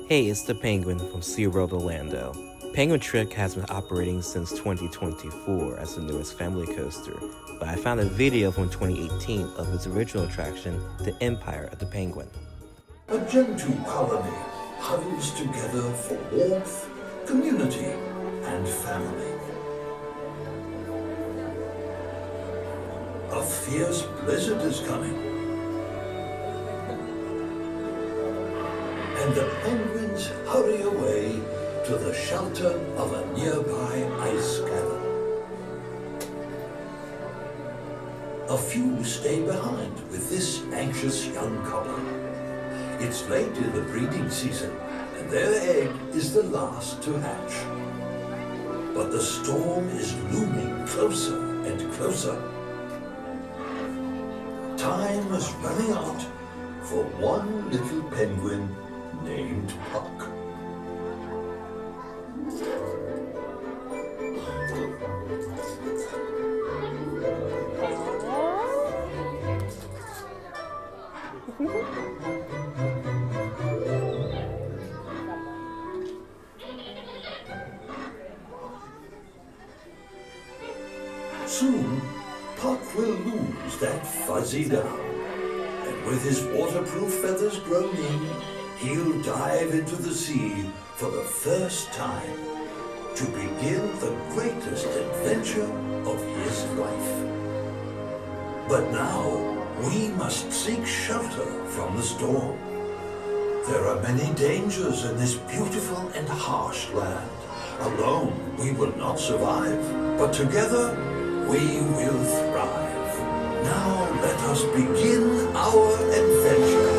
Hey, it's the Penguin from SeaWorld Orlando. Penguin Trek has been operating since 2024 as the newest family coaster, but I found a video from 2018 of its original attraction, the Empire of the Penguin. A gentoo colony huddles together for warmth, community, and family. A fierce blizzard is coming, and the penguins hurry away to the shelter of a nearby ice cavern. A few stay behind with this anxious young couple. It's late in the breeding season, and their egg is the last to hatch. But the storm is looming closer and closer. Time is running out for one little penguin named Puck. Soon, Puck will lose that fuzzy down, and with his waterproof feathers grown in, he'll dive into the sea for the first time to begin the greatest adventure of his life. But now, we must seek shelter from the storm. There are many dangers in this beautiful and harsh land. Alone, we will not survive, but together, we will thrive. Now let us begin our adventure.